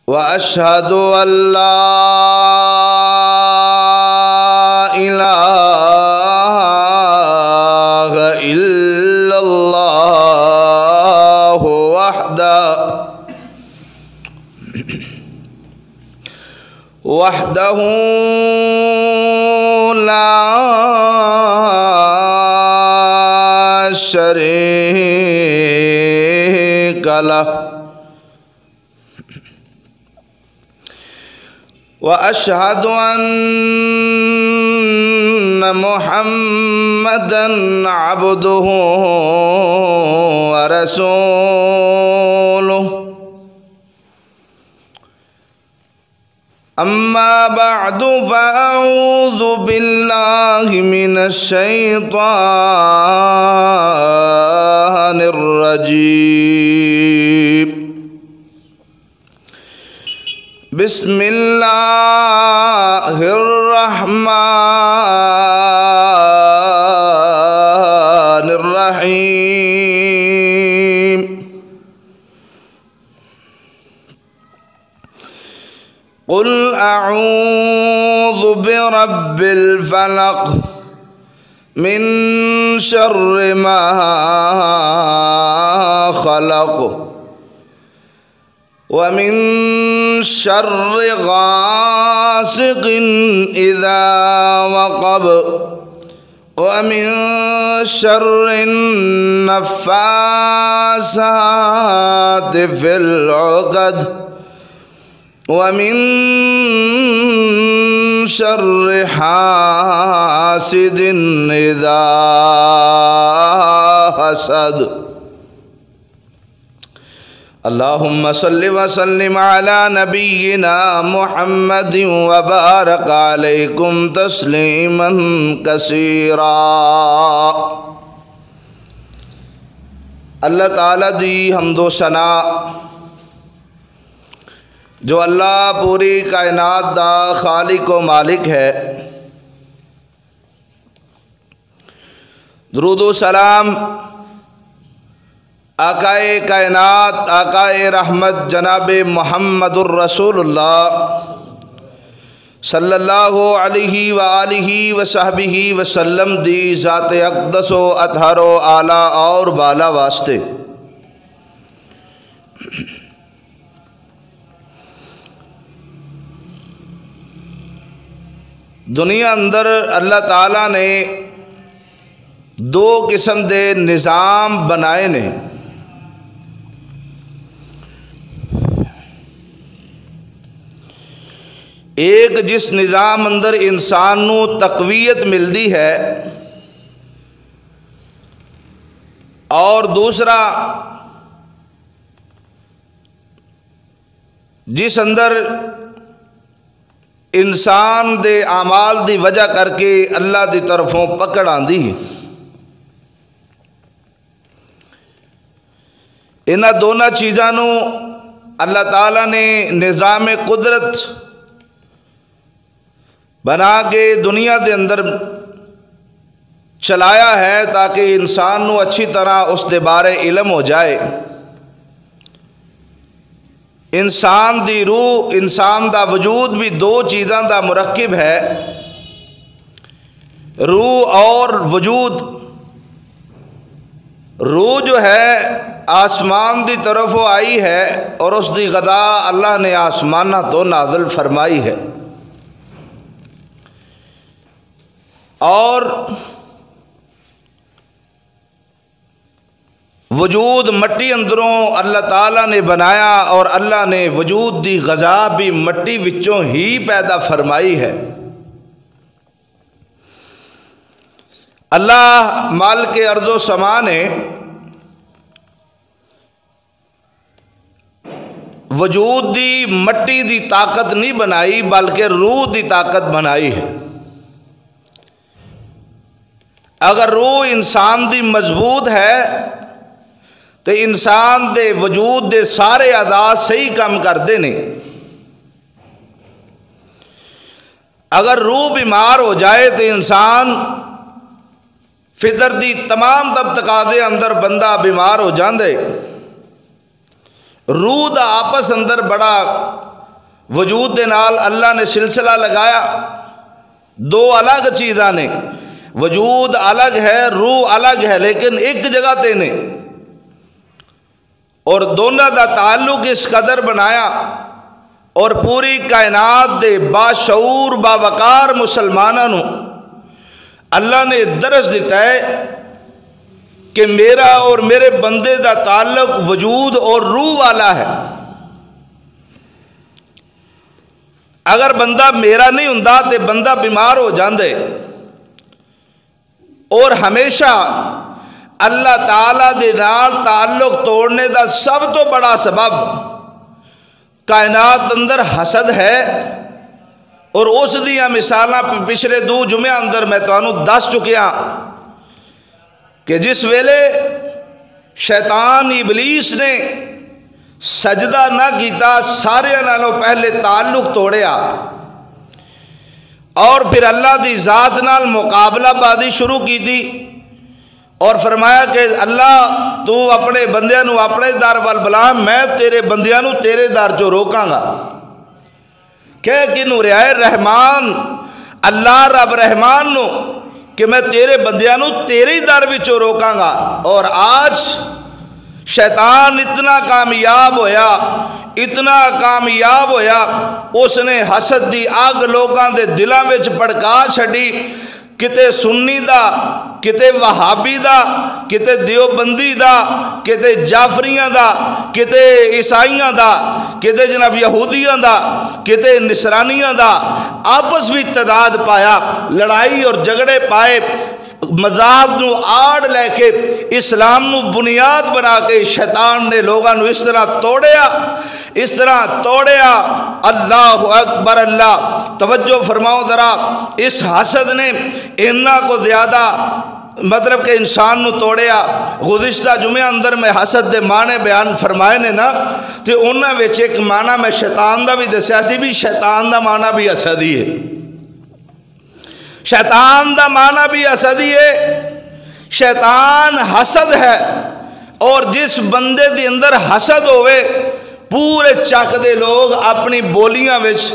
وأشهد أن لا إله إلا الله وحده لا شريك له وأشهد أن محمدًا عبده ورسوله أما بعد فأعوذ بالله من الشيطان الرجيم بسم الله الرحمن الرحيم قل أعوذ برب الفلق من شر ما خلق ومن شر غاسق إذا وقب ومن شر النفاثات في العقد ومن شر حاسد إذا حسد اللهم صل وسلم على نبينا محمد وبارك عليكم تسليما كثيرا۔ اللہ تعالیٰ دی حمد و ثنا جو اللہ پوری کائنات دا خالق و مالک ہے، درود و سلام آقائے کائنات آقائے رحمت جناب محمد الرسول اللہ صلی اللہ علیہ وآلہ وصحبہ وسلم دی ذات اقدس و اطہر و اعلیٰ اور بالا واسطے دنیا اندر اللہ تعالیٰ نے دو قسم دے نظام بنائے نے۔ ایک جس نظام اندر انسان نو تقویت ملدی ہے اور دوسرا جس اندر انسان دے اعمال دی وجہ کر کے اللہ دی طرفوں پکڑ آندی۔ انہاں دونوں چیزاں نو اللہ تعالیٰ نے نظام قدرت بنا کے دنیا دے اندر چلایا ہے تاکہ انسان نو اچھی طرح اس دے بارے علم ہو جائے۔ انسان دی روح، انسان دا وجود بھی دو چیزاں دا مرکب ہے، روح اور وجود۔ روح جو ہے آسمان دی طرف آئی ہے اور اس دی غذا اللہ نے آسمانہ تو نازل فرمائی ہے، اور وجود مٹی اندروں اللہ تعالیٰ نے بنایا اور اللہ نے وجود دی غذا بھی مٹی وچوں ہی پیدا فرمائی ہے۔ اللہ مالک ارض و سما نے وجود دی مٹی دی طاقت نہیں بنائی بلکہ روح دی طاقت بنائی ہے۔ اگر روح انسان دی مضبوط ہے تو انسان دے وجود دے سارے اعضاء صحیح کام کردے نے۔ اگر روح بیمار ہو جائے تو انسان فطرتی تمام تقاضے اندر بندہ بیمار ہو جاندے۔ روح دا آپس اندر بڑا وجود دے نال اللہ نے سلسلہ لگایا. دو الگ چیزاں نے, وجود الگ ہے, روح الگ ہے, لیکن ایک جگہ تے نے, اور دونوں دا تعلق اس قدر بنایا اور پوری کائنات دے باشعور باوقار مسلمانوں اللہ نے درس دیتا ہے کہ میرا اور میرے بندے دا تعلق وجود اور روح والا ہے. اگر بندہ میرا نہیں ہوندا تے بندہ بیمار ہو جاندے, اور ہمیشہ اللہ تعالیٰ دے نال تعلق توڑنے دا سب تو بڑا سبب کائنات اندر حسد ہے. اور اس دیاں مثالاں پچھلے 2 جمعے اندر میں تانوں دس چکیا کہ جس ویلے شیطان ابلیس نے سجدہ نہ کیتا, سارے نالوں پہلے تعلق توڑیا اور پھر اللہ دی ذات نال مقابلہ بازی شروع کی تھی, اور فرمایا کہ اللہ تو اپنے بندیاں نو اپنے در وال بلا, میں تیرے بندیاں نو تیرے در چو روکاں گا. کہ کنو رہائے رحمان اللہ رب رحمان نو کہ میں تیرے بندیاں نو تیرے در وچوں روکاں گا. اور آج شیطان اتنا کامیاب ہویا, اتنا کامیاب ہویا, اس نے حسد دی آگ لوگاں دے دلاں وچ بھڑکا چھڈی. کتے سنی دا, کتے وہابی دا, کتے دیوبندی دا, کتے جعفریاں دا, کتے عیسائیاں دا, کتے جناب یہودیاں دا, کتے نصرانیاں دا, آپس بھی تضاد پایا, لڑائی اور جھگڑے پائے. مذہب نو آڑ لے کے اسلام نو بنیاد بنا کے شیطان نے لوگاں نو اس طرح توڑیا, اس طرح توڑیا. اللہ اکبر اللہ. توجہ فرماؤ ذرا, اس حسد نے انہاں کو زیادہ مطلب کہ انسان نو توڑیا. گزشتہ جمعہ اندر میں حسد دے معنی بیان فرمائے نے نا, تے انہاں وچ ایک معنی میں شیطان دا بھی دسیا سی, بھی شیطان دا معنی بھی حسد ہی ہے. شیطان دا معنی بھی حسد ہی ہے. شیطان حسد ہے, اور جس بندے دے اندر حسد ہوئے پورے چک دے لوگ اپنی بولیاں وچ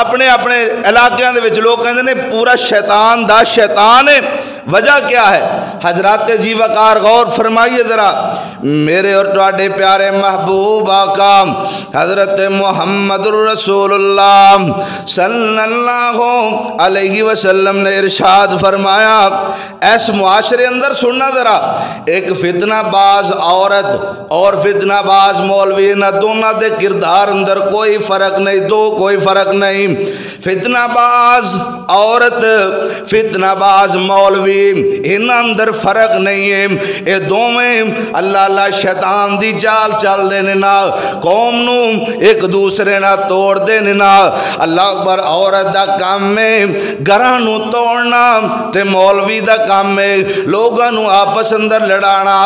اپنے اپنے علاقیاں دے وچ لوگ کہندے نے پورا شیطان دا شیطان ہے. وجہ کیا ہے حضرات جی وقار غور فرمائیے ذرا. میرے اور تواڈے پیارے محبوب آقا حضرت محمد رسول اللہ صلی اللہ علیہ وسلم نے ارشاد فرمایا, ایس معاشرے اندر سننا ذرا, ایک فتنہ باز عورت اور فتنہ باز مولوی, نہ دونوں دے کردار اندر کوئی فرق نہیں, دو کوئی فرق نہیں. فتنہ باز عورت, فتنہ باز مولوی, ان اندر فرق نہیں ہے. اے دوویں اللہ اللہ شیطان دی چال چل دینے نا, قوم نو ایک دوسرے نا توڑ دینے نا. اللہ اکبر. عورت دا کام میں گھراں نو توڑنا, تے مولوی دا کام میں لوگاں نو آپس اندر لڑانا.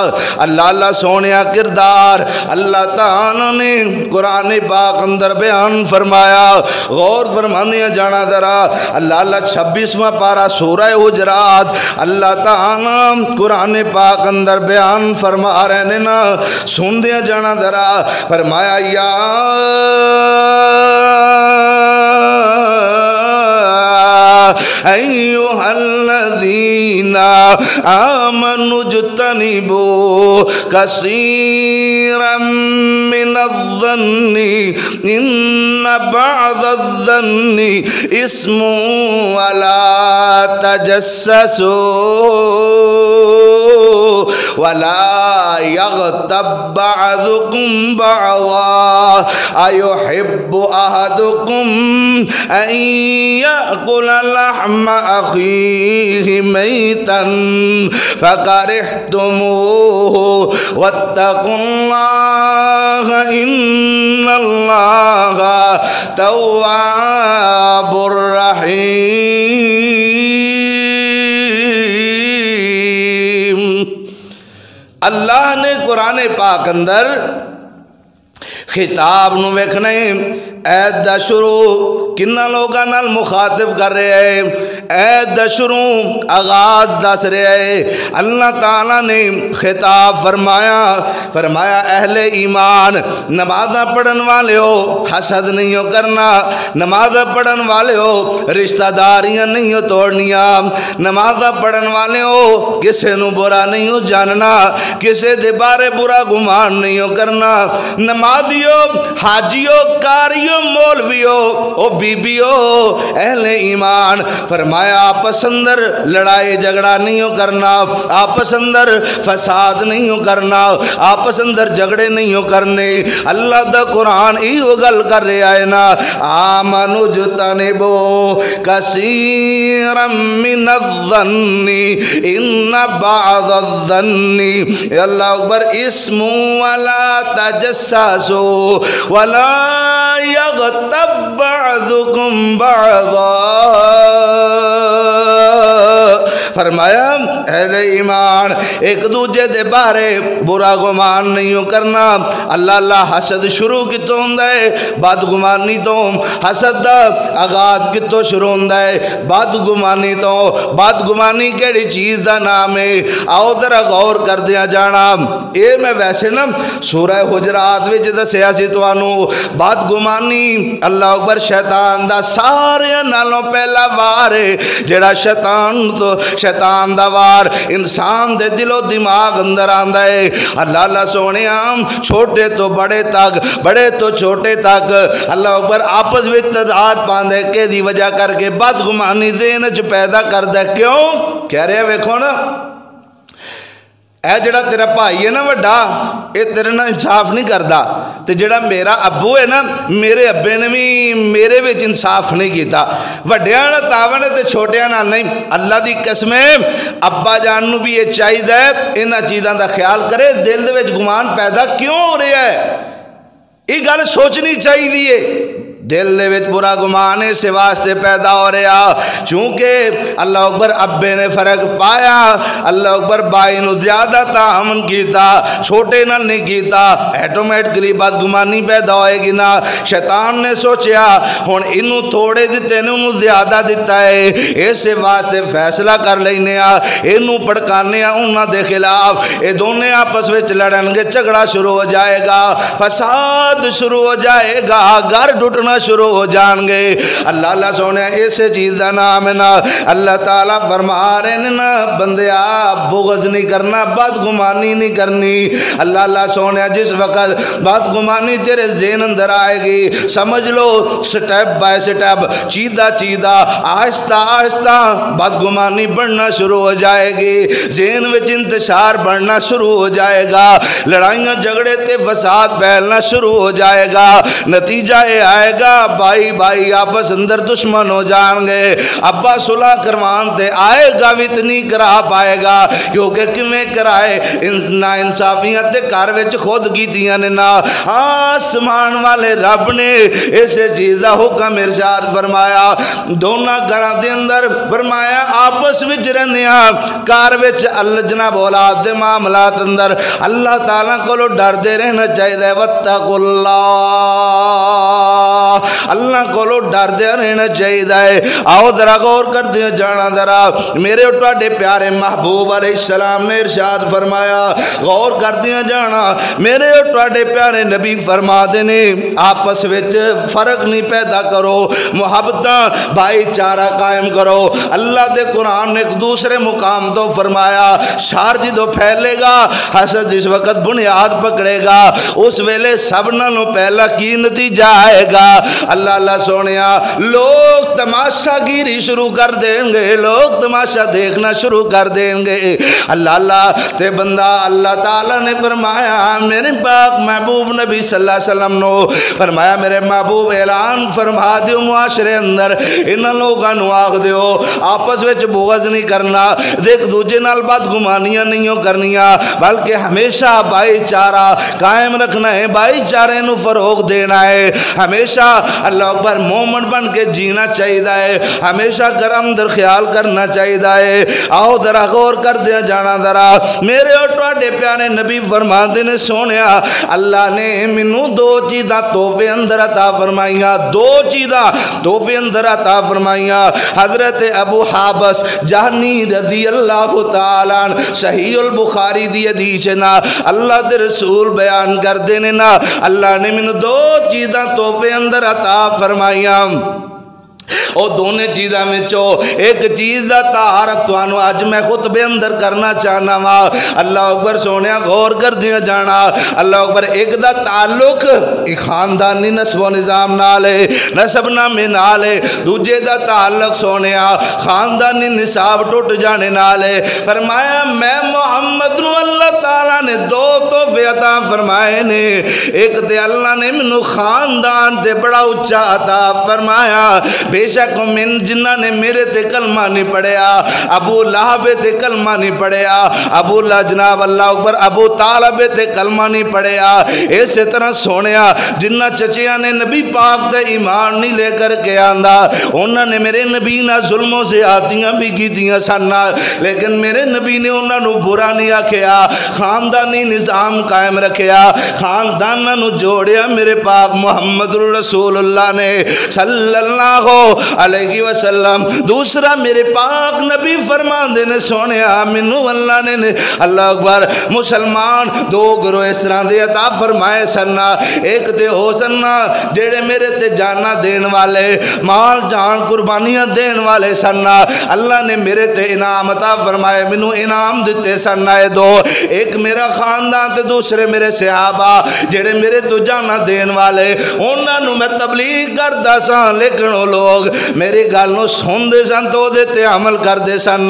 اللہ اللہ سونیا کردار اللہ تعالیٰ نے قرآن پاک اندر بیان فرمایا. غور فرمانے جانا ذرا. اللہ اللہ 26واں پارہ سورہ حجرات اللہ تعالیٰ قرآن پاک اندر بیان فرما رہے نا, سن دیا جانا ذرا. فرمایا یا ایوہا الذین آمنوا اجتنبوا کثیرا من الظن ان بعض الظن اسم ولا تجسسوا ولا یغتب بعضکم بعضا ایحب احدکم ان یأکل لحم اخیہ میتا فکرہتموہ واتقوا اللہ ان اللہ تواب الرحیم. اللہ نے قرآن پاک اندر خطاب نو ویکھنے ایت دا شروع کنہ لوگاں نال مخاطب کر رہے ہیں، اے دشروں آغاز دس رہے ہیں۔ اللہ تعالیٰ نے خطاب فرمایا اہل ایمان، نمازہ پڑھن والے ہو حسد نہیں ہو کرنا، نمازہ پڑھن والے ہو رشتہ داریاں نہیں ہو توڑنیاں، نمازہ پڑھن والے ہو کسے نو برا نہیں ہو جاننا، کسے دے بارے برا گمان نہیں ہو کرنا، نمازیو حاجیو کاریو مولویو او بیبیو اہل ایمان، فرمایا آپس اندر لڑائی جھگڑا نہیں ہو کرنا، آپس اندر فساد نہیں ہو کرنا، آپس اندر جھگڑے نہیں ہو کرنے۔ اللہ دا قرآن ایو گل کر رہا ہے نا، آمنو جتنبو کثیرا من الظن ان بعض الظن، اللہ اکبر، اسم ولا تجسسوا ولا یغتب بعضکم بعضا، فرمایا اہل ایمان ایک دوجہ دے بارے برا گمان نہیں ہو کرنا۔ اللہ حسد شروع کتوں ہوندا ہے؟ بدگمانی تو۔ حسد دا آغاز کتوں شروع ہوندا ہے؟ بدگمانی تو۔ بدگمانی کیڑی چیز دا نام ہے؟ آؤ ذرا غور کر دیا جانا۔ اے میں ویسے نا سورہ حجرات وچ دسیا سی تانوں، بدگمانی اللہ اکبر شیطان دا سارے نالوں پہلا وار ہے، جڑا شیطان دا وار انسان دے دل و دماغ اندر آندا ہے۔ اللہ سونے عام چھوٹے تو بڑے تک، بڑے تو چھوٹے تک اللہ اکبر آپس وچ تضاد پاندے کہ دی وجہ کر کے بدگمانی ذہن وچ پیدا کردا۔ کیوں کہہ رہے ویکھو نا، اے جڑا تیرا بھائی ہے نا وڈا، اے تیرے نال انصاف نہیں کردا، تے جڑا میرا ابو ہے نا، میرے ابے نے بھی میرے وچ انصاف نہیں کیتا۔ وڈیاں نال تاون تے چھوٹیاں نال نہیں۔ اللہ دی قسم ابا جان نو بھی یہ چاہیے انہاں چیزاں دا خیال کرے، دل دے وچ گمان پیدا کیوں ہو رہا ہے؟ یہ گل سوچنی چاہیے۔ دل دے وچ برا گمان اس واسطے پیدا ہو رہا چونکہ اللہ اکبر ابے نے فرق پایا، اللہ اکبر بائی نو زیادہ تعاون کیتا، چھوٹے نال نہیں کیتا، ایٹومیٹکلی بدگمانی پیدا ہوئے گی نا۔ شیطان نے سوچیا ہن اینو تھوڑے دتے نے انہوں زیادہ دیتا ہے، اس واسطے فیصلہ کر لینے آ، اینو پڑکانے آ انہاں دے خلاف، اے دونے آپس وچ لڑن گے، جھگڑا شروع ہو جائے گا، فساد شروع ہو جائے گا، گھر ٹوٹنا شروع ہو جان گے۔ اللہ سونے ایسے چیز دا نام ہے نا، اللہ تعالیٰ فرما رہے ہیں نا بندیا بغض نہیں کرنا، بدگمانی نہیں کرنی۔ اللہ سونے جس وقت بدگمانی تیرے ذہن اندر آئے گی، سمجھ لو سٹیپ بائی سٹیپ، چیدہ چیدہ، آہستہ آہستہ بدگمانی بڑھنا شروع ہو جائے گی، ذہن وچ انتشار بڑھنا شروع ہو جائے گا، لڑائیاں جھگڑے تے فساد پھیلنا شروع ہو جائے گا، نتیجہ یہ آئے گا بائی آپس اندر دشمن ہو جان گے، ابا صلح کروان تے آئے گا بھی اتنی کرا پائے گا، کیونکہ کمیں کرائے نا انصافیت تے کاروچ خود کی دیا نے نا۔ آسمان والے رب نے اسے چیزہ حکم ارشاد فرمایا، دونہ گھران دے اندر فرمایا آپس وچ رہنیا، کاروچ اللہ جناب اولاد دے معاملات اندر اللہ تعالیٰ کو لو ڈر دے رہنا چاہیے، وَاتَّقُوا اللہ کو لو ڈر دیا رہنا چاہیے۔ آؤ ذرا غور کر دیا جانا، ذرا میرے اٹھاڑے پیارے محبوب علیہ السلام نے ارشاد فرمایا، غور کر دیا جانا، میرے اٹھاڑے پیارے نبی فرما دینے آپس وچ فرق نہیں پیدا کرو، محبتاں بھائی چارہ قائم کرو۔ اللہ دے قرآن نے ایک دوسرے مقام تو فرمایا، شر جدو پھیلے گا، حسد جس وقت بنیاد پکڑے گا، اس ویلے سب نالوں پہلا کی نتیجہ آئے گا؟ اللہ سونیا لوگ تماشا گیری شروع کر دیں گے، لوگ تماشا دیکھنا شروع کر دیں گے۔ اللہ تے بندہ اللہ تعالیٰ نے فرمایا، میرے پاک محبوب نبی صلی اللہ علیہ وسلم نو فرمایا، میرے محبوب اعلان فرما دیو معاشرے اندر انہاں لوگاں نو آکھ دیو آپس وچ بغض نہیں کرنا، ایک دوجے نال بدگمانیاں نہیں کرنیاں، بلکہ ہمیشہ بھائی چارہ قائم رکھنا ہے، بھائی چارے نو فروغ دینا ہے، ہمیشہ اللہ اکبر مومن بن کے جینا چاہیے ہمیشہ گرم در خیال کرنا چاہیے آؤ ذرا غور کر دیا جانا ذرا میرے اور تواڈے پیارے نبی فرماندے نے سونیا اللہ نے مینوں دو چیزاں تحفے اندر عطا فرمائیاں دو چیزاں تحفے اندر عطا فرمائیاں حضرت ابو حابس جہنی رضی اللہ تعالیٰ صحیح البخاری دی حدیث نا اللہ دے رسول بیان کر دینے نا اللہ نے مینوں دو چیزاں تحفے اندر عطا فرمائیاں اور دونے چیزاں میں ایک چیز دا تعارف توانو آج میں خطبے اندر کرنا چاہنا وا اللہ اکبر سونیا غور کر دیا جانا اللہ اکبر ایک دا تعلق خاندانی نسب و نظام نالے نسب نامے نالے دوجے دا تعلق سونیا خاندانی نصاب ٹوٹ جانے نالے فرمایا میں محمد نو اللہ تعالیٰ نے دو تحفے عطا فرمائے نے ایک تے اللہ نے منو خاندان تے بڑا اچھا عطا فرمایا بے شک من جنہ نے میرے تے کلمہ نہیں پڑھیا ابو لہب تے کلمہ نہیں پڑھیا ابو اللہ جناب اللہ اکبر ابو طالب تے کلمہ نہیں پڑھیا اسی طرح سونیا جنہ چچیاں نے نبی پاک تے ایمان نہیں لے کر کے آندہ انہوں نے میرے نبی نہ ظلموں سے آتیاں بھی کی دیاں سننا لیکن میرے نبی نے انہوں نے برا نہیں آکھیا خاندانی نظام قائم رکھیا خاندانہ نو جوڑیا میرے پاک محمد رسول اللہ نے صلی اللہ علیہ وسلم دوسرا میرے پاک نبی فرمان دینے سونے آمینو اللہ نے اللہ اکبر مسلمان دو گروہ اس طرح دے عطا فرمائے سننا ایک تے ہو سننا جیڑے میرے تے جانا دین والے مال جان قربانیاں دین والے سننا اللہ نے میرے تے انعام عطا فرمائے منو انعام دیتے سننا دو ایک میرا خاندان تے دوسرے میرے صحابہ جیڑے میرے تو جانا دین والے انہوں میں تبلیغ کردہ سان لیکن وہ لوگ میری گالوں سن دے سن تو دیتے عمل کر دے سن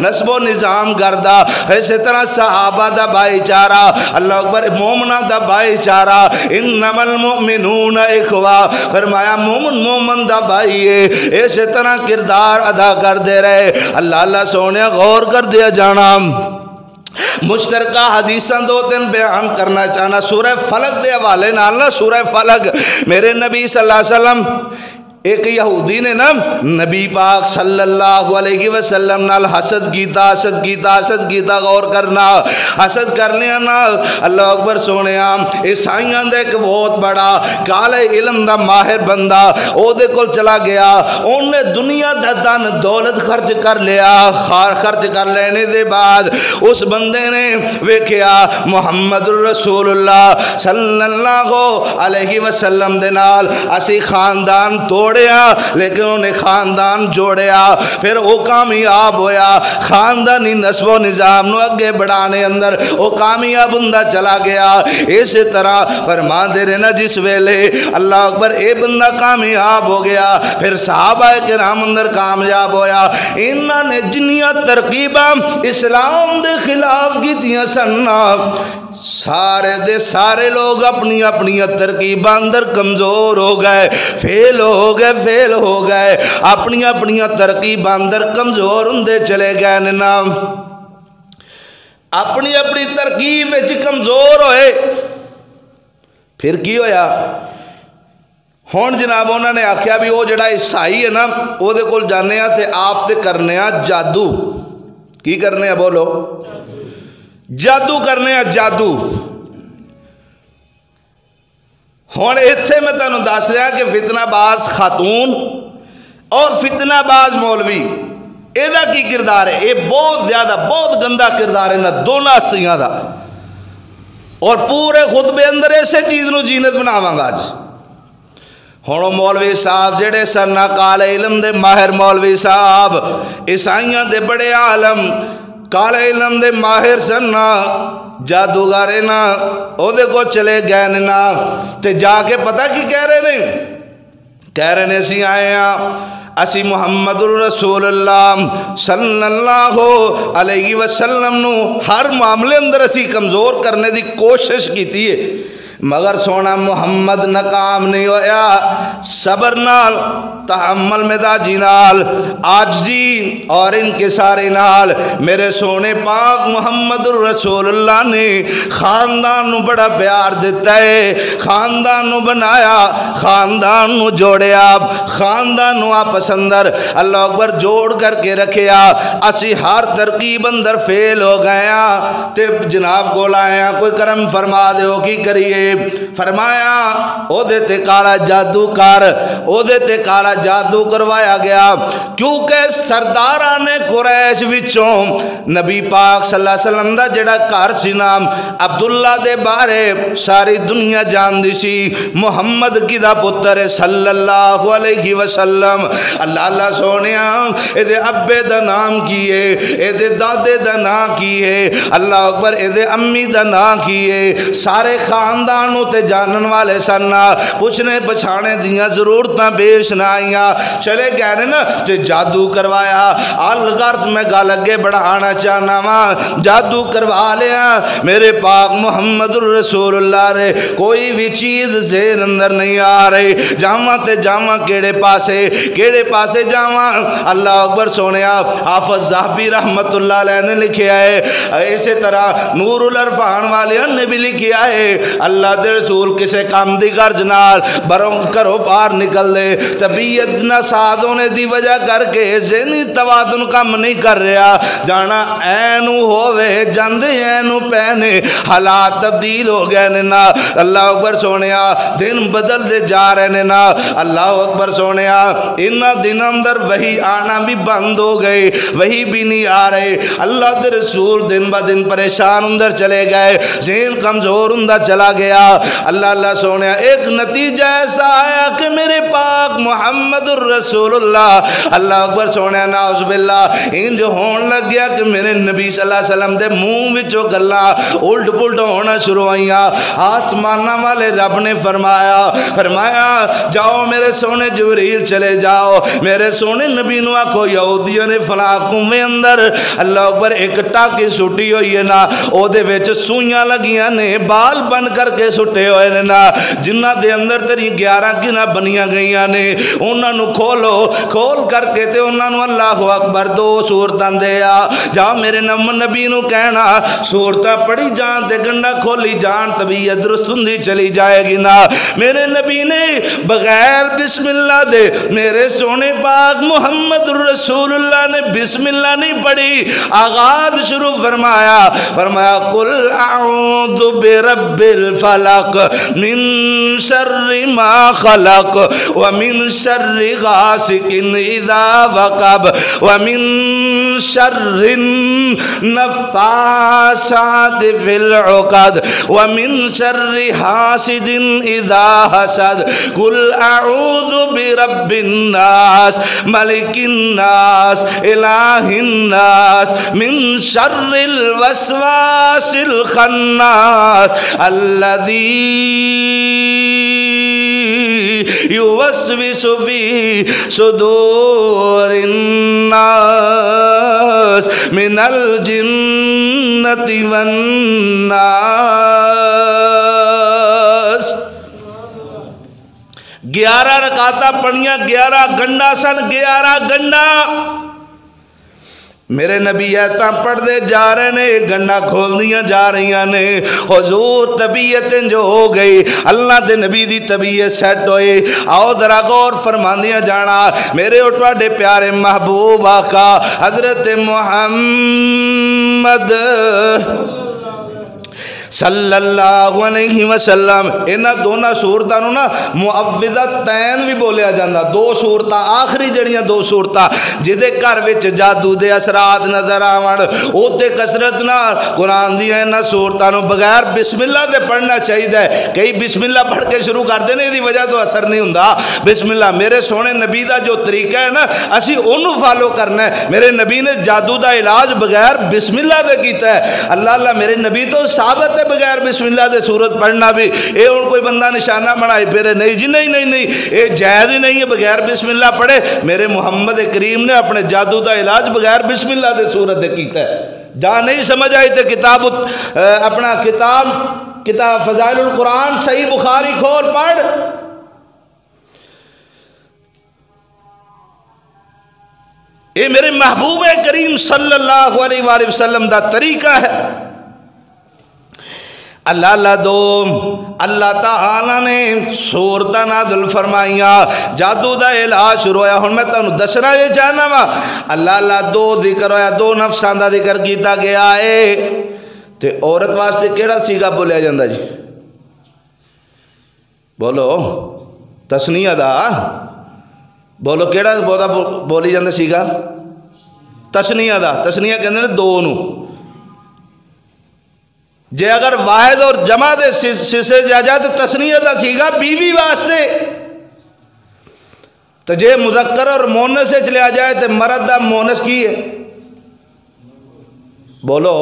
نسب و نظام کردہ اسی طرح صحابہ دا بھائی چارہ اللہ اکبر مومنہ دا بھائی چارہ انما المؤمنون اخوا فرمایا مومن مومن دا بھائی ہے اسی طرح کردار ادا کر دے رہے اللہ سونے غور کر دیا جانا مشترکہ حدیثاں دو تین بیان کرنا چاہنا سورہ فلق دے حوالے نالنا سورہ فلق میرے نبی صلی اللہ علیہ وسلم ایک یہودی نے نا نبی پاک صلی اللہ علیہ وسلم نال حسد کیتا غور کرنا حسد کرنے نا اللہ اکبر سونے عیسائیاں دے ایک بہت بڑا کالے علم دا ماہر بندہ او دے کل چلا گیا ان نے دنیا دا دن دولت خرچ کر لیا خرچ کر لینے دے بعد اس بندے نے ویکھیا محمد رسول اللہ صلی اللہ علیہ وسلم دے نال اسی خاندان توڑیا لیکن انہیں خاندان جوڑیا پھر وہ کامیاب ہویا خاندانی نسب و نظام نو اگے بڑھانے اندر وہ کامیاب بندہ چلا گیا اسی طرح فرما دے رہنا جس ویلے اللہ اکبر اے بندہ کامیاب ہو گیا پھر صحابہ کرام اندر کامیاب ہویا انہاں نے جنیاں ترکیباں اسلام دے خلاف کی تیاں سننا سارے دے سارے لوگ اپنی اپنی ترکیباں اندر کمزور ہو گئے فیل ہو گئے اپنی اپنی ترکیباں اندر کمزور ہوندے چلے گئے نا اپنی اپنی ترکیب وچ کمزور ہوئے پھر کی ہویا ہون جناب انہوں نے آکھیا بھی وہ جڑا عیسائی ہے نا وہ دے کول جانے تے آپ تے کرنے جادو کی کرنے بولو جادو کرنے جادو ہون ایتھے میں تانوں دس رہا کہ فتنہ باز خاتون اور فتنہ باز مولوی ایدہ کی کردار ہے یہ بہت زیادہ بہت گندہ کردار ہے نا دونوں ہستیاں دا اور پورے خطبے اندر ایسے چیز نو جینت بناواں گا آج ہونو مولوی صاحب جڑے سرنا کال علم دے ماہر مولوی صاحب عیسائیاں دے بڑے عالم کال علم دے ماہر سرنا جادوگارے نا او دے کو چلے گئے نا تے جا کے پتہ کی کہہ رہے نے سی آئے ہیں اسی محمد الرسول اللہ صلی اللہ علیہ وسلم نو ہر معاملے اندر اسی کمزور کرنے دی کوشش کی تھی مگر سونا محمد ناکام نہیں ہویا، صبر نال، تحمل مزاجی نال، عاجزی اور انکساری نال میرے سونے پاک محمد رسول اللہ نے خاندان نو بڑا پیار دیتا ہے، خاندان نو بنایا، خاندان نو جوڑیا، خاندان نو آپس اندر اللہ اکبر جوڑ کر کے رکھیا۔ اسی ہر ترکیب اندر فیل ہو گیا تے جناب کو لایا کوئی کرم فرما دے ہو کی کریے۔ فرمایا او دے تے کالا جادو کر، او دے تے کالا جادو کروایا گیا، کیونکہ سرداران قریش وچوں نبی پاک صلی اللہ علیہ وسلم دا جڑا گھر سی نام عبداللہ دے بارے ساری دنیا جان دی سی، محمد کی دا پتر صلی اللہ علیہ وسلم۔ اللہ اللہ سونیا اے دے ابے دا نام کیے، اے دے دادے دا نام کیے، اللہ اکبر اے دے امی دا نام کیے، سارے خاندانوں تے جانن والے سننا، پوچھنے پچھانے دیاں ضرورتاں بیش نہ آئیاں، چلے گئے نا تے جادو کروایا۔ الغرض میں گل اگے بڑھانا چاہنا ماں، جادو کروا لیا میرے پاک محمد رسول اللہ نے، کوئی بھی چیز ذہن اندر نہیں آ رہی، جاواں تے جاواں کیڑے پاسے جاواں۔ اللہ اکبر سونیا حافظ ذہبی رحمت اللہ علیہ نے لکھیا ہے، اسی طرح نور العرفان والے نے بھی لکھیا ہے، اللہ دے رسول کسے کام دی غرض نال بروں کرو پار نکل دے، طبیعت نہ سادونے دی وجہ کر کے ذہنی توازن کم نہیں کر رہا، جانا اینو ہووے جاندے اینو پہنے، حالات تبدیل ہو گئے نا، اللہ اکبر سونیا دن بدل دے جا رہے نا، اللہ اکبر سونیا انہا دن اندر وہی آنا بھی بند ہو گئے، وہی بھی نہیں آ رہے، اللہ دے رسول دن با دن پریشان اندر چلے گئے، ذہن کمزور اندر چلا گیا۔ اللہ اللہ سونیا ایک نتیجہ ایسا آیا کہ میرے پاک محمد الرسول اللہ اللہ اکبر سونیا نعوذ باللہ انج ہون لگ گیا کہ میرے نبی صلی اللہ علیہ وسلم دے منہ وچوں گلاں الٹ پلٹ ہونا شروع ہوئیاں۔ آسمانہ والے رب نے فرمایا جاؤ میرے سونے جبریل چلے جاؤ، میرے سونے نبی نو آکھو یہودیوں نے فلاں کنویں اندر اللہ اکبر ایک ٹاکی سٹی ہوئی ہے نا، او دے وچ سوئیاں لگیاں نے، بال بن کر کے سٹے ہوئے نے نا، جنہ دے اندر تیری 11 گنا بنیاں گئیاں نے، انہاں نو کھول کر کے تے انہاں نو اللہ اکبر 2 سورتاں دے آ، جا میرے نبی نو کہنا سورتاں پڑھی جان تے گنڈا کھولی جان، طبیعت درست ہوندی چلی جائے گی نا۔ میرے نبی نے بغیر بسم اللہ دے میرے سونے پاک محمد رسول اللہ نے بسم اللہ نہیں پڑھی، آغاز شروع فرمایا قل اعوذ برب الفلق من شر ما خلق ومن شر غاسق اذا وقب ومن شر النفاثات في العقد ومن شر حاسد اذا حسد قل اعوذ برب الناس ملك الناس اله الناس من شر الوسواس الخناس الذي يوسوس في صدور الناس من الجنة والناس۔ 11 رکعتاں پڑھیاں، 11 گنڈا سن، 11 گنڈا میرے نبی ایتاں پڑھ دے جا رہے نے، گنڈا کھول دیا جا رہی نے، حضور طبیعتیں جو ہو گئی، اللہ دے نبی دی طبیعت سیٹ ہوئے۔ آؤ ذرا غور فرماندیاں جانا میرے اٹھواڈے پیارے محبوب آقا حضرت محمد صلی اللہ علیہ وسلم، انہاں دونوں صورتاں نو نا معوذتین بھی بولیا جاندہ، 2 صورتاں آخری جڑیاں 2 صورتاں جدے گھر وچ جادو دے اثرات نظر آون، اوتے کثرت نال قرآن دی انہاں صورتاں نو بغیر بسم اللہ دے پڑھنا چاہیے۔ کئی بسم اللہ پڑھ کے شروع کر دینے دی وجہ تو اثر نہیں ہوندا۔ بسم اللہ میرے سونے نبی دا جو طریقہ ہے نا اسی انہوں فالو کرنا ہے۔ میرے نبی نے جادو دا علاج بغیر بسم اللہ دے کیتا ہے۔ اللہ اللہ میرے نبی تو ثابت بغیر بسم اللہ دے سورت پڑھنا بھی، اے ان کوئی بندہ نشانہ بنائے پھرے نہیں جی، نہیں، اے جائز ہی نہیں ہے بغیر بسم اللہ پڑھے۔ میرے محمد کریم نے اپنے جادو دا علاج بغیر بسم اللہ دے سورت دے کیتا ہے۔ جہاں نہیں سمجھ آئی تے کتاب کتاب فضائل القرآن صحیح بخاری کھول پڑھ، یہ میرے محبوب کریم صلی اللہ علیہ وآلہ وسلم دا طریقہ ہے۔ اللہ اللہ تعالیٰ نے سورتاں نازل فرمائیاں، جادو دا علاج شروع ہویا۔ ہن میں تانوں دسنا یہ چاہنا وا، اللہ دو ذکر ہویا، دو نفساں دا ذکر کیتا گیا ہے، تے عورت واسطے کیڑا سیگا بولیا جاندا جی؟ بولو تسنیہ دا، بولو کیڑا بولی جاندا سیگا؟ تسنیہ دا۔ تسنیہ کہندے نے دو نو، جے اگر واحد اور جمع دے سلسلے جا جائے تو تسنیہ دا سیگا بیوی واسطے، تو جے مذکر اور مونس سے چلے آ جائے تو مرد دا مونس کی ہے؟ بولو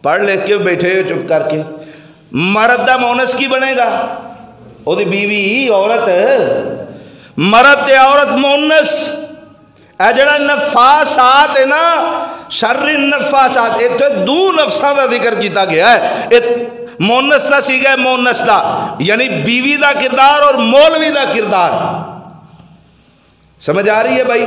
پڑھ لکھ کے بیٹھے ہو چپ کر کے، مرد دا مونس کی بنے گا؟ او دی بیوی عورت، مرد تے عورت مونس۔ اے جڑا نفاسات ہے نا، شر النفاسات، ایتھے دو نفساں دا ذکر کیتا گیا ہے، مونس دا سیگا ہے، مونس دا یعنی بیوی دا کردار اور مولوی دا کردار۔ سمجھ آ رہی ہے بھائی؟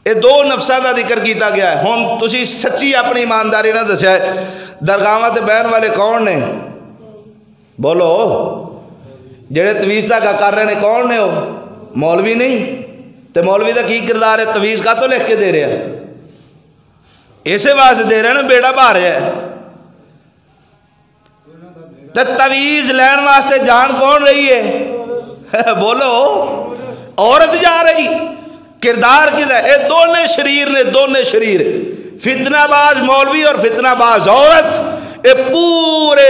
یہ دو نفساں دا ذکر کیتا گیا ہے۔ ہن تسی سچی اپنی ایمانداری نہ دسیا ہے، درگاہاں تے بہن والے کون نے؟ بولو جڑے تویز دا کر رہے ہیں کون نے؟ ہو مولوی نہیں؟ تے مولوی دا کی کردار ہے؟ تویز کا تو لکھ کے دے رہے ہیں، اسے واسطے دے رہے ہیں نا، بیڑا بھا رہا ہے۔ تے تویز لین واسطے جان کون رہی ہے؟ بولو عورت جا رہی، کردار کدھر ہے؟ یہ دونے شریر نے، دونے شریر، فتنہ باز مولوی اور فتنہ باز عورت، یہ پورے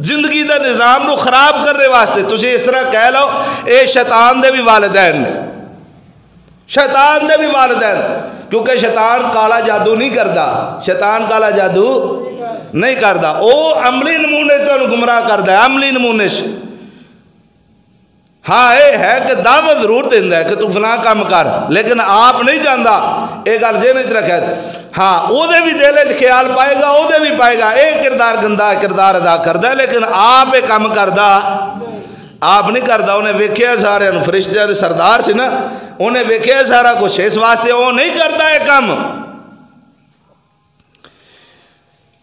زندگی دا نظام نو خراب کرنے واسطے تسی اس طرح کہہ لو اے شیطان دے بھی والدین نے، شیطان دے بھی والدین، کیونکہ شیطان کالا جادو نہیں کردا، شیطان کالا جادو نہیں کردا، او عملی نمونے تو گمراہ کردا ہے، عملی نمونے سے۔ ہاں اے ہے کہ دعوت ضرور دیندہ ہے کہ تو فلاں کام کر، لیکن آپ نہیں جاندا، ایک گل ذہن وچ رکھے۔ ہاں او دے بھی دل وچ خیال پائے گا، او دے بھی پائے گا، اے کردار گندا کردار ادا کردا ہے، لیکن آپ اے کام کردا آپ نہیں کردا۔ انہیں ویکھیا سارے فرشتیاں دے سردار سی نا، انہیں ویکھیا سارا کچھ، اس واسطے وہ نہیں کردا اے کام۔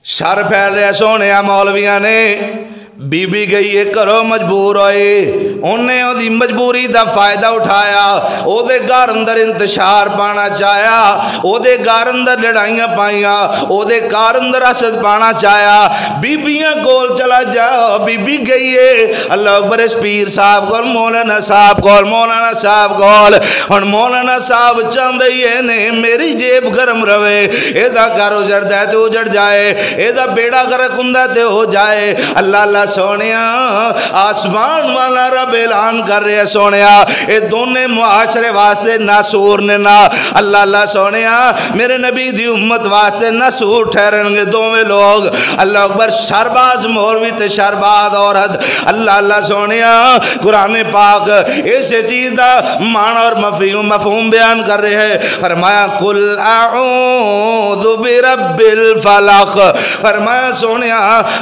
شر پھیل رہا سونے مولویاں نے، بی بی گئی ہے کرو مجبور ہوئے، انہیں او دی مجبوری دا فائدہ اٹھایا، او دے گھر اندر انتشار پانا چاہیا، او دے گھر اندر لڑائیاں پائیاں، او دے گھر اندر حسد پانا چاہیا، بی بیاں کول چلا جاؤ، بی بی گئی ہے اللہ اکبر اس پیر صاحب کول، مولانا صاحب کول، مولانا صاحب کول، اور مولانا صاحب چاندے یہ نے میری جیب گرم روے، اے دا گھر اجڑ دے تو اجڑ جائے، اے دا بیڑا گرک ہوندا تے ہو جائے۔ اللہ اللہ سونیا آسمان والا رب اعلان کر رہے سونیا اے دونے معاشرے واسطے ناسور نے نا، اللہ اللہ سونیا میرے نبی دی امت واسطے ناسور ٹھہرن گے دوویں لوگ، اللہ اکبر، شرباز مولوی تے شرباز عورت۔ اللہ اللہ سونیا قرآن پاک اس چیز دا معنی اور مفہوم بیان کر رہے ہیں، فرمایا قل اعوذ برب الفلق، فرمایا سونیا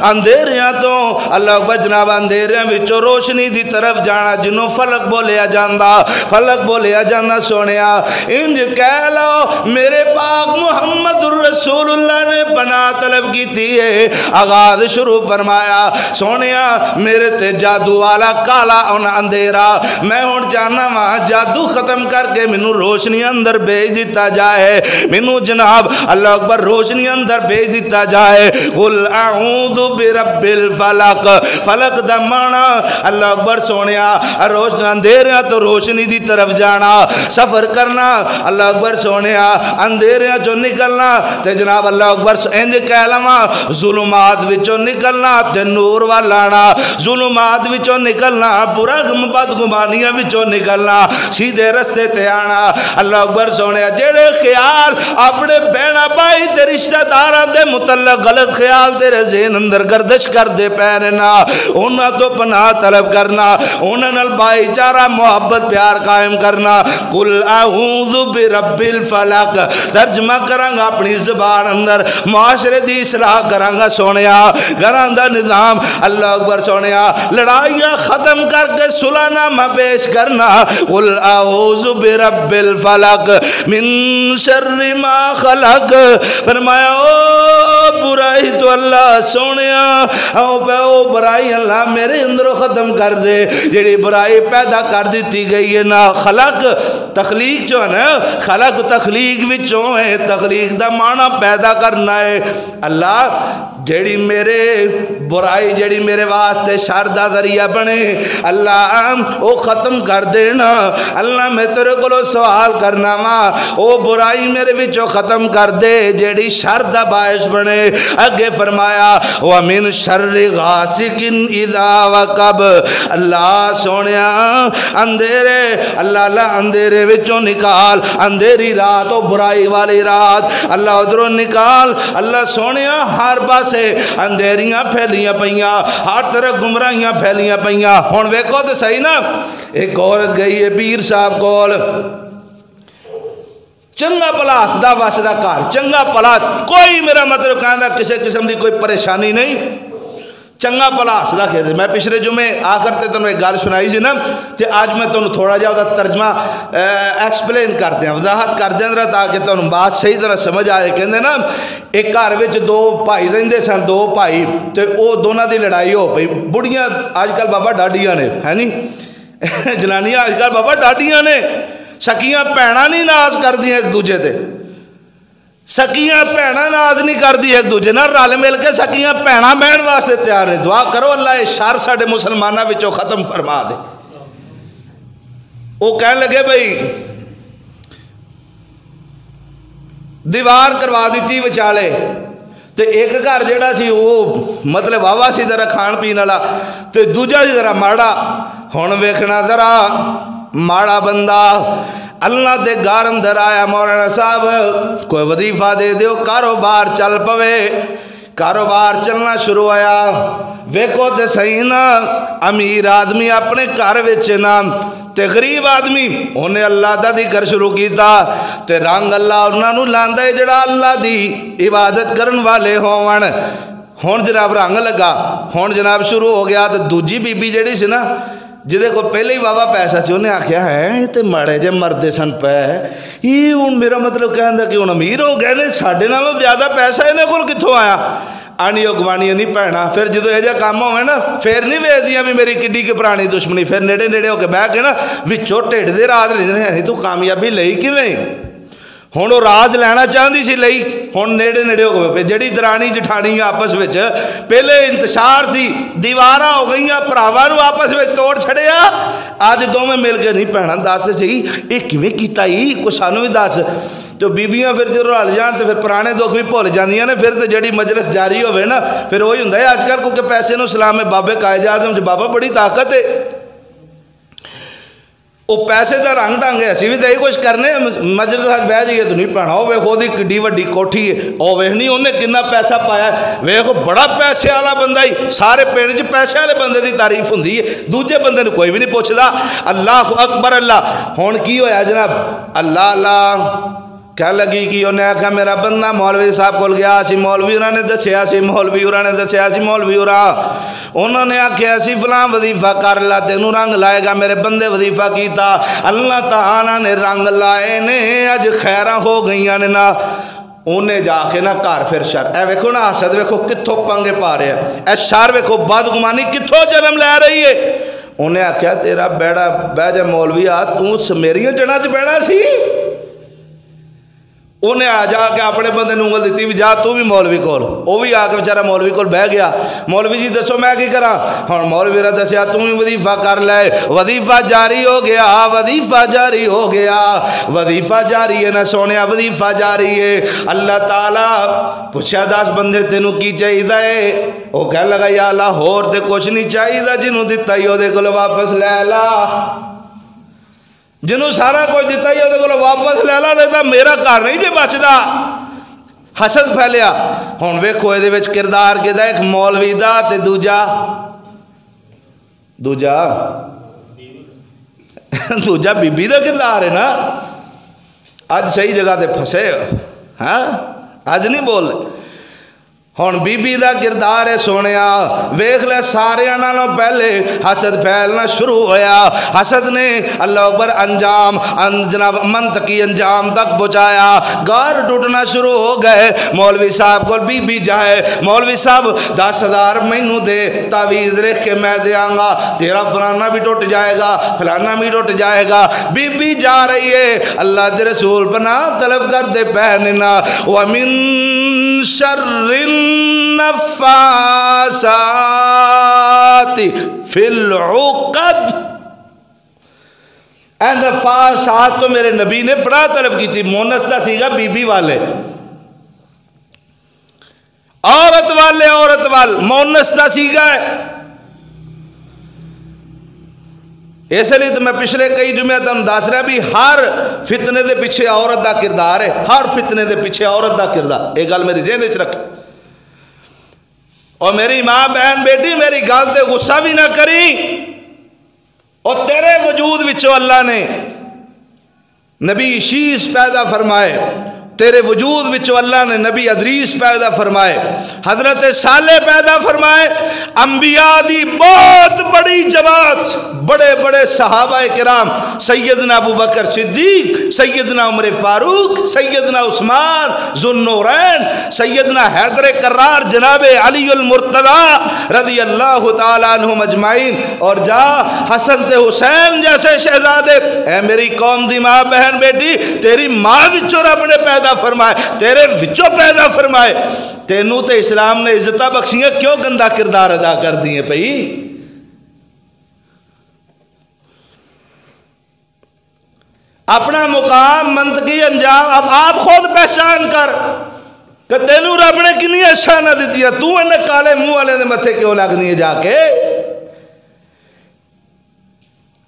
اندھیریاں تو اللہ اکبر جناب اندھیریاں وچوں روشنی دی طرف جانا جنوں فلق بولیا جاندا، فلق بولیا جاندا سونیا، انج کہہ لو میرے پاک محمد الرسول اللہ نے پناہ طلب کی تھی ہے، آغاز شروع فرمایا سونیا میرے تے جادو والا کالا ان اندھیرا میں ہن جانا وہاں جادو ختم کر کے منو روشنی اندر بھیج دیتا جائے، منو جناب اللہ اکبر روشنی اندر بھیج دیتا جائے۔ قل اعوذ برب الفلق، فلق دا مانا اللہ اکبر سونیا روشن اندھیریاں تو روشنی دی طرف جانا، سفر کرنا اللہ اکبر سونیا اندھیریاں چو نکلنا تے جناب اللہ اکبر انج کہہ لواں ظلمات وچوں نکلنا تے نور والانا، ظلمات وچوں نکلنا برا بدگمانیاں وچوں نکلنا سیدھے رستے تے آنا۔ اللہ اکبر سونیا جڑے خیال اپنے بہنا بھائی تے رشتہ داراں دے متعلق غلط خیال تیرے ذہن اندر گردش کر دے پیرنا، انہاں تو پناہ طلب کرنا، انہاں نال بھائی چارہ محبت پیار قائم کرنا. قل اعوذ برب الفلق ترجمہ کرانگا اپنی زبان اندر, معاشرے دی اصلاح کرانگا سونیا, گھراں دا نظام اللہ اکبر سونیا, لڑائیاں ختم کر کے صلح نامہ پیش کرنا. قل اعوذ برب الفلق من شر ما خلق. فرمایا او برائی تو اللہ سونیا او برائی اللہ میرے اندروں ختم کر دے جڑی برائی پیدا کر دیتی گئی ہے نا. خلق تخلیق جو ہے نا, خلق تخلیق وچوں ہے, تخلیق دا معنی پیدا کرنا ہے. اللہ جڑی میرے برائی جڑی میرے واسطے شر دا ذریعہ بنے اللہ او ختم کر دینا. اللہ میں تیرے کو سوال کرنا وا او برائی میرے وچوں ختم کر دے جڑی شر دا باعث بنے. اگے فرمایا وَمِن شَرِّ غَاسِقٍ إِذَا وَقَبَ. اللہ سونیا اندھیرے اللہ اندھیرے وچوں نکال, اندھیری رات او برائی والی رات اللہ ادھروں نکال. اللہ سونیا ہر پاسے اندھیریاں پھیلیاں پئیاں, ہر طرح گمراہیاں پھیلیاں پئیاں. ہن ویکھو تے صحیح نا, ایک عورت گئی ہے پیر صاحب کول, چنگا پلا ہسدا وسدا گھر, چنگا پلا کوئی میرا مطلب کہنا کسی قسم دی کوئی پریشانی نہیں, چنگا پلا ہسدا کھیلے. میں پچھلے جمعے آخر تے تمہیں ایک گل سنائی سی نا, تے آج میں تمہیں تھوڑا جا ترجمہ ایکسپلین کر دیا, وضاحت کر دیا تاکہ تمہیں بات صحیح طرح سمجھ آئے. کہندے نا ایک گھر وچ دو بھائی رہندے سن, دو بھائی, تے او دونوں دی لڑائی ہو پئی. بڑیاں اج کل بابا ڈاڈیاں نے ہے نہیں, جنانیاں اج کل بابا ڈاڈیاں نے. سکیاں بھیناں نہیں ناز کردیاں ایک دوجے تے, سکیاں بھیناں ناز نہیں کردی ایک دوجے نال, رل مل کے سکیاں بھیناں بہن واسطے تیار ہیں. دعا کرو اللہ یہ شر ساڈے مسلماناں وچوں ختم فرما دے. وہ کہنے لگے بھئی دیوار کروا دیتی وچالے, تے ایک گھر جڑا سی وہ مطلب واوا سی ذرا کھان پین والا, تے دوجا سی ذرا ماڑا. ہن ویکھنا ذرا ماڑا بندہ اللہ دے گھر اندر آیا, مولانا صاحب کوئی وظیفہ دے دیو کاروبار چل پوے. کاروبار چلنا شروع ہویا. ویکھو تے صحیح نا, امیر آدمی اپنے گھر وچ نا تے غریب آدمی انہیں اللہ دا ذکر شروع کیتا, تے رنگ اللہ انہاں نوں لاندا ہے جڑا اللہ دی عبادت کرن والے ہون. ہن جناب رنگ لگا, ہن جناب شروع ہو گیا. تے دوجی بی بی جڑی سی نا جدے کو پہلے ہی واوا پیسہ سی, انہیں آکھیا ہے یہ تے مڑے جے مردے سن پے, یہ ہن میرا مطلب کہندا کہ ہن امیر ہو گئے نے, ساڈے نالوں زیادہ پیسہ انہاں کول کتھوں آیا. آنیو گوانیاں نہیں پہنا. پھر جدو یہ جا کام ہوئے نا پھر نہیں ویدیاں بھی میری کڈی کے پرانی دشمنی, پھر نیڑے نیڑے ہو کے بہ کے نا وچوں ٹھڈ دے راز لیندے تو کامیابی لئی کیویں. ہن وہ راز لینا چاہتی سی لئی, ہن نیڑے نیڑے ہو گئے. جڑی درانی جٹھانی آپس وچ پہلے انتشار سی, دیواراں ہو گئیاں, بھراواں نوں آپس وچ توڑ چھڑیا, اج دوویں مل کے نہیں پہنا. دس تے صحیح یہ کیویں کیتا ای, کوئی سانوں بھی دس. تو بیبیاں پھر جو رل جان تو پھر پرانے دکھ بھی بھول جاندیاں نے. پھر تو جڑی مجلس جاری ہوئے نا پھر وہی ہوندا ہے. اج کل کیونکہ پیسے نو سلام ہے بابے قائد اعظم بابا بڑی طاقت ہے, وہ پیسے دا رنگ ڈنگ ہے. اسی بھی تو یہی کچھ کرنے مجلس بہ جائیے تو نہیں پڑھنا. وہ ویکھو دی کڈی وڈی کوٹھی ہے, وہ ویکھنی انہیں کتنا پیسہ پایا, ویکھو بڑا پیسے والا بندہ ہی. سارے پنڈ چ پیسے والے بندے دی تعریف ہوندی ہے, دوجے بندے نوں کوئی بھی نہیں پوچھدا. اللہ اکبر اللہ. ہن کی ہویا جناب, اللہ اللہ کہہ لگی کہ انہیں آکھا میرا بندہ مولوی صاحب کول گیا سی, مولوی انہوں نے دسیا سی, مولوی انہوں نے دسیا سی, مولوی انہوں نے آکھیا سی فلاں وظیفہ کر لا تینوں رنگ لائے گا. میرے بندے وظیفہ کیتا, اللہ تعالیٰ نے رنگ لائے نے, اج خیراں ہو گئیاں نے نا. انہیں جا کے نا گھر پھر شر. اے ویکھو نا حسد ویکھو کتھوں پنگے پا رہے ہیں, اے شر ویکھو بدگمانی کتھوں جنم لے رہی ہے. انہیں آکھیا تیرا بیڑا بہ جا مولوی آ, تو میریاں جڑاں چ بیڑا سی. انہیں آ جا کے اپنے بندے نونگل دیتی بھی جا تو بھی مولوی کول. وہ بھی آ کے بیچارہ مولوی کول بہ گیا. مولوی جی دسو میں کی کراں. ہن مولوی نے دسیا تو بھی وظیفہ کر لے. وظیفہ جاری ہو گیا, وظیفہ جاری ہو گیا, وظیفہ جاری ہے نا سونیا, وظیفہ جاری ہے. اللہ تعالیٰ پوچھا 10 بندے تینوں کی چاہیے. وہ کہنے لگا یا اللہ ہور تے کچھ نہیں چاہیے, جنوں دتا ہی وہ کول واپس لے لا. جنہوں سارا کچھ دیتا ہی وہ واپس لے لا, نہیں تو میرا گھر نہیں جی بچدا. حسد پھیلیا. ہن ویکھو یہ وچ کردار کدا, ایک مولوی دا تے دوجا دوجا بی بی دا کردار ہے نا. اج صحیح جگہ تے پھسے ہو ہاں اج نہیں بول ہن بی بی دا کردار ہے سونیا. ویکھ لے سارے نالوں پہلے حسد پھیلنا شروع ہویا. حسد نے اللہ اکبر انجام جناب منطقی انجام تک پہنچایا. گھر ٹوٹنا شروع ہو گئے. مولوی صاحب کو بی بی جائے, مولوی صاحب 10,000 مینوں دے, تعویذ لکھ کے میں دیاں گا, تیرا فلانا بھی ٹوٹ جائے گا, فلانا بھی ٹوٹ جائے گا. بی بی جا رہی ہے, اللہ دے رسول پناہ طلب کر دے پہننا. وَمِن شَرٍ النفاسات فی العقد. اے نفاسات تو میرے نبی نے بڑا طلب کی تھی. مونس دا سیگا بی بی والے, عورت والے عورت وال, مونس دا سیگا ہے. اس لیے تو میں پچھلے کئی جمعہ تم دس رہا بھی ہر فتنے دے پیچھے عورت دا کردار ہے. ہر فتنے دے پیچھے عورت دا کردار. ایک گل میری ذہن وچ رکھ. اور میری ماں بہن بیٹی میری گل تے غصہ بھی نہ کری. اور تیرے وجود وچوں اللہ نے نبی شیس پیدا فرمائے, تیرے وجود وچوں اللہ نے نبی ادریس پیدا فرمائے, حضرت صالح پیدا فرمائے. انبیاء دی بہت بڑی جماعت, بڑے بڑے صحابہ کرام, سیدنا ابو بکر صدیق, سیدنا عمر فاروق, سیدنا عثمان ذو النورین, سیدنا حیدر کرار, جناب علی المرتضی رضی اللہ تعالیٰ عنہم اجمعین. اور جا حسن تے حسین جیسے شہزادے. اے میری قوم دی ماں بہن بیٹی, تیری ماں وچوں رب نے پیدا فرمائے, تیرے وچوں پیدا فرمائے. تینوں تے اسلام نے عزتہ بخشیاں, کیوں گندہ کردار ادا کر دیئے پئی؟ اپنا مقام منطقی انجام اب آپ خود پہچان کر کہ تینوں رب نے کنی اچھا نہ دیتی ہے. تو انہیں کالے منہ والے دے متھے کیوں لگ دیئے جا کے؟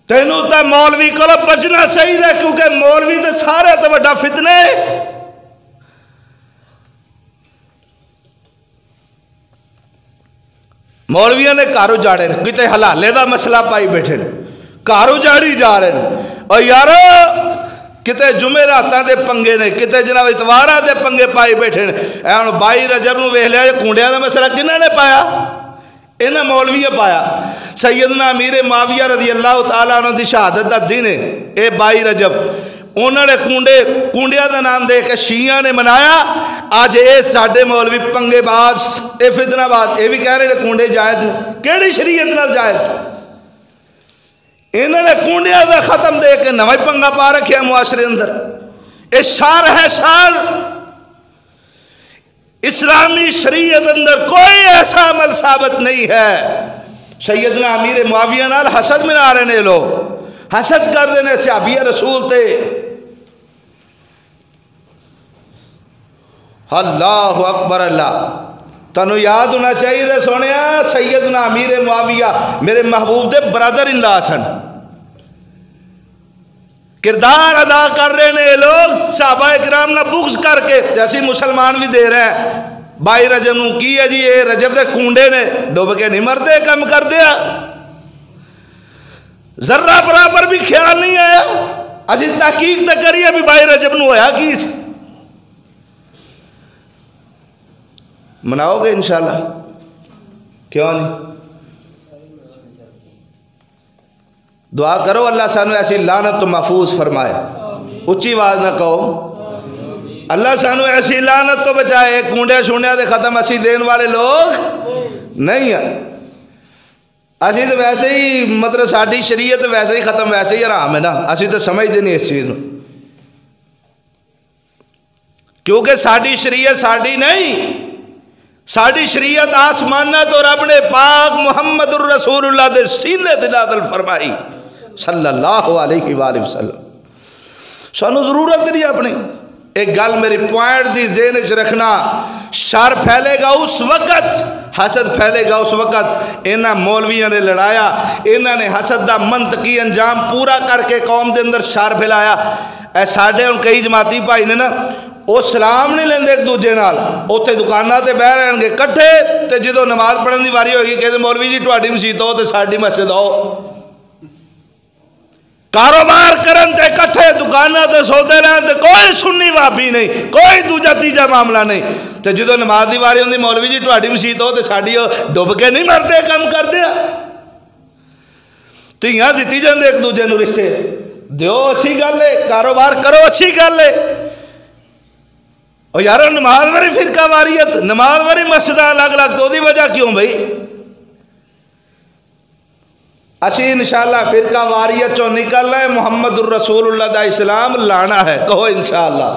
تینوں تا مولوی کو بچنا چاہیے, کیونکہ مولوی تے سارے تو بڑا فتنے. مولویوں نے کارو جاڑے نے, کتے حلالے دا مسئلہ پائی بیٹھے نے, کارو جاڑی جا رہے ہیں. اور یارو کتے جمعراتاں دے پنگے نے, کتے جناب اتواراں دے پنگے پائی بیٹھے نے. اے ہن 22 رجب نو ویکھ لیا کونڈیاں دا مسئلہ کنہاں نے پایا؟ انہاں مولویاں پایا. سیدنا امیر معاویہ رضی اللہ تعالیٰ عنہ دی شہادت دا دن ہے اے 22 رجب. انہوں نے کونڈیاں دا نام دے کے شیعہ نے منایا. آج اے ساڑھے مولوی پنگے باز, اے فتنہ باز, اے بھی کہہ رہے ہیں کونڈے جائز نے. کیڑی شریعت نال جائز؟ انہوں نے کونڈیاں دا ختم دے کے نویں پنگا پا رکھیا معاشرے اندر. اے شار ہے شار. اسلامی شریعت اندر کوئی ایسا عمل ثابت نہیں ہے. سیدنا امیر معاویہ نال حسد منا رہے نے لوگ, حسد کر دینے صحابی رسول تے. اللہ اکبر اللہ. تنو یاد ہونا چاہیے سونے, سیدنا امیر معاویہ میرے محبوب دے برادر ان لا سن. کردار ادا کر رہے نے لوگ صحابہ اکرام نہ بغض کر کے, جیسی مسلمان بھی دے رہے ہیں. 22 رجب نو کی ہے جی, یہ رجب دے کونڈے نے ڈوب کے نہیں مرتے, کم کر دیا. ذرہ برابر بھی خیال نہیں آیا. اسی تحقیق نہ کریے ابھی 22 رجب نو ہویا کی. مناؤ گے انشاءاللہ؟ کیوں نہیں؟ دعا کرو اللہ سانو ایسی لعنت تو محفوظ فرمائے. اچھی آواز نہ کہو. اللہ سانو ایسی لعنت تو بچائے. کونڈے شونڈے دے ختم اسی دین والے لوگ نہیں ہیں. اسی تو ویسے ہی مطلب ساڑھی شریعت ویسے ہی ختم, ویسے ہی حرام ہے نا. اسی تو سمجھتے نہیں اس چیز, کیونکہ ساڑھی شریعت ساڑھی نہیں. ساڑھی شریعت آسمانت اور رب نے پاک محمد الرسول اللہ دے سینے تے نازل فرمائی صلی اللہ علیہ وآلہ وسلم. سانو ضرورت نہیں اپنی. ایک گل میری پوائنٹ دی ذہن وچ رکھنا, شر پھیلے گا اس وقت, حسد پھیلے گا اس وقت. انہاں مولویاں نے لڑایا, انہاں نے حسد دا منطقی انجام پورا کر کے قوم دے اندر شر پھیلایا. اے ساڈے ہن کئی جماعتی بھائی نے نا, وہ سلام نہیں لیندے ایک دوجے نال, اوتھے دکاناں تے بہ رہن گے کٹھے, تے جدوں نماز پڑھن دی واری ہوئے گی کہتے مولوی جی تہاڈی مسجد ہو تے ساڈی مسجد ہو. کاروبار کرن تے کٹھے دکانہ تے سودے لین تے کوئی سنی وابی نہیں، کوئی دوجہ تیجہ معاملہ نہیں، تے جدو نماز دی واری ہوندی مولوی جی تہاڈی مسیت ہو تے ساڈی ڈب کے نہیں مرتے کم کر دیا۔ تیاں دتی جاندے ایک دوجے نو رشتے دیو، اچھی گل ہے، کاروبار کرو، اچھی گل ہے۔ اور یارو نماز واری فرقہ واریت، نماز واری مسجدہ الگ الگ، تو دی وجہ کیوں بھئی؟ اسی انشاءاللہ فرقہ واریت چو نکلنا ہے، محمد الرسول اللہ دا اسلام لانا ہے، کہو انشاءاللہ۔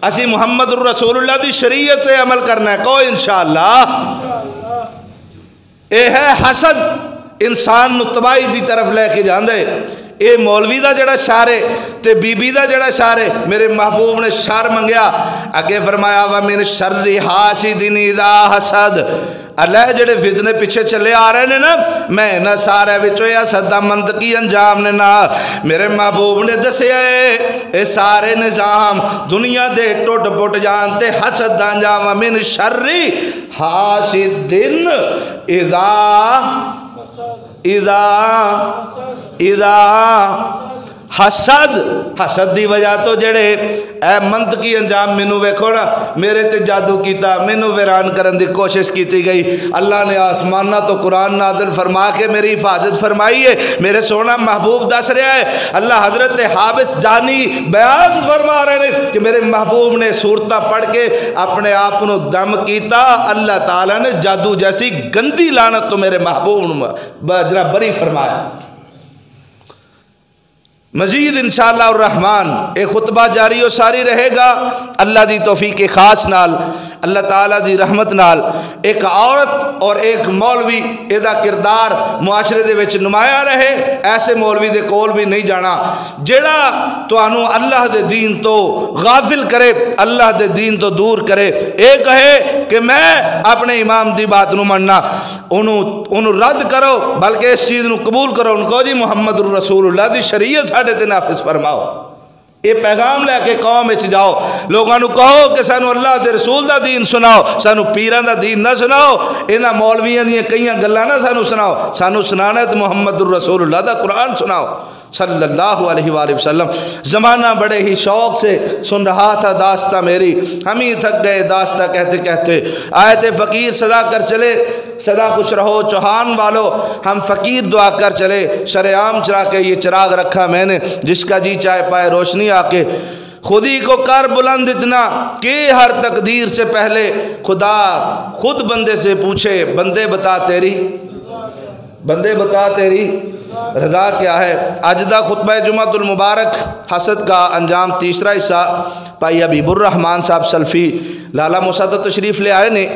اسی محمد الرسول اللہ دی شریعت عمل کرنا ہے، کہو انشاءاللہ۔ اے ہے حسد انسان نو تباہی دی طرف لے کے جاندے۔ اے مولوی دا جڑا شارے تے بی بی دا جڑا شارے، میرے محبوب نے شار منگیا، اگے فرمایا وَمِن شَرِّ حَاسِدٍ اِذَا حَسَدْ۔ اللہ جڑے فتنے پیچھے چلے آ رہے ہیں نا، میں نہ سارے وچوں یا صدا منطقی انجام نے نہ، میرے محبوب نے دسے اے سارے نظام دنیا دے ٹوٹ پوٹ جانتے حسد دا انجام وَمِن شَرِّ حَاسِدٍ اِذَا حسد دی وجہ تو جڑے اے منطقی انجام مینوں ویکھو نا، میرے تے جادو کیتا، مینوں ویران کرن دی کوشش کیتی گئی، اللہ نے آسمانہ تو قرآن نازل فرما کے میری حفاظت فرمائی ہے، میرے سونا محبوب دس رہا ہے، اللہ حضرت حابس جانی بیان فرما رہے ہیں کہ میرے محبوب نے سورتہ پڑھ کے اپنے آپ نو دم کیتا، اللہ تعالیٰ نے جادو جیسی گندی لعنت تو میرے محبوب نے بری فرمایا۔ مزید انشاءاللہ الرحمن ایک خطبہ جاری و ساری رہے گا اللہ دی توفیق خاص نال، اللہ تعالیٰ دی رحمت نال۔ ایک عورت اور ایک مولوی ایدہ کردار معاشرے دے وچ نمایاں رہے، ایسے مولوی دے کول بھی نہیں جانا جیڑا تو انہوں اللہ دے دین تو غافل کرے، اللہ دے دین تو دور کرے، ایک کہے کہ میں اپنے امام دی بات نو مننا، انہوں رد کرو بلکہ اس چیز نو قبول کرو، ان کو جی محمد الرسول اللہ دی شریعت ساڑھے تے نافذ فرماؤ۔ یہ پیغام لے کے قوم اچھ جاؤ، لوگاں نو کہو کہ سانو اللہ دے رسول دا دین سناؤ، سانو پیران دا دین نہ سناؤ، اینا مولویاں دیاں کئیاں گلاں نہ سانو سناؤ، سانو سنانا ہے تو محمد الرسول اللہ دا قرآن سناؤ صلی اللہ علیہ وآلہ وسلم۔ زمانہ بڑے ہی شوق سے سن رہا تھا داستہ میری، ہم ہی تھک گئے داستہ کہتے کہتے، آیت فقیر صدا کر چلے، صدا خوش رہو چوہان والو، ہم فقیر دعا کر چلے، شرعام چرا کے یہ چراغ رکھا میں نے، جس کا جی چاہے پائے روشنی آ کے، خودی کو کر بلند اتنا کہ ہر تقدیر سے پہلے خدا خود بندے سے پوچھے، بندے بتا تیری رضا کیا ہے۔ اجدہ خطبہ جمعۃ المبارک حسد کا انجام تیسرا حصہ بھائی حبیب الرحمان صاحب سلفی لالا موسیٰ تو تشریف لے آئے نے،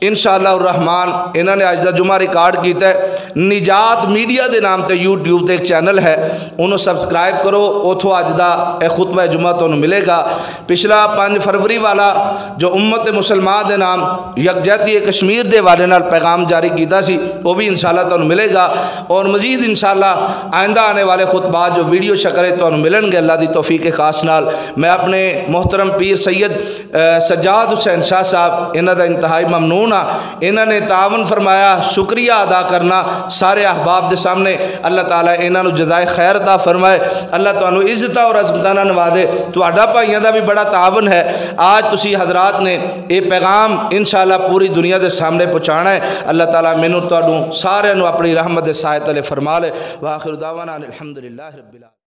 انشاءاللہ الرحمن انہوں نے اجدہ جمعہ ریکارڈ کیتا ہے، نجات میڈیا دے نام تے یوٹیوب تے ایک چینل ہے، انہوں سبسکرائب کرو، اتھو اجدہ اے خطبہ جمعہ تو انہوں ملے گا۔ پچھلا 5 فروری والا جو امت مسلمان دے نام یکجہتی کشمیر دے والے نال پیغام جاری کیتا سی، وہ بھی انشاءاللہ تو انہوں ملے گا، اور مزید انشاءاللہ آئندہ آنے والے خطبات جو ویڈیو شکرے تو انہوں ملن گے اللہ دی توفیق خاص نال۔ میں اپنے محترم پیر سید سجاد حسین شاہ صاحب انہوں دا انتہائی ممنون، انہوں نے تعاون فرمایا، شکریہ ادا کرنا سارے احباب دے سامنے، اللہ تعالیٰ انہوں نے جزائے خیر عطا فرمائے، اللہ تعالیٰ عزتہ اور عظمتانہ نوازے۔ تو اڈا بھائیاں دا بھی بڑا تعاون ہے، آج تسی حضرات نے یہ پیغام انشاءاللہ پوری دنیا دے سامنے پہنچانا ہے، اللہ تعالیٰ مینوں تواڈوں سارے نو اپنی رحمت دے سائے تلے فرما لے۔ وآخر دعوانا الحمدللہ رب العالمین۔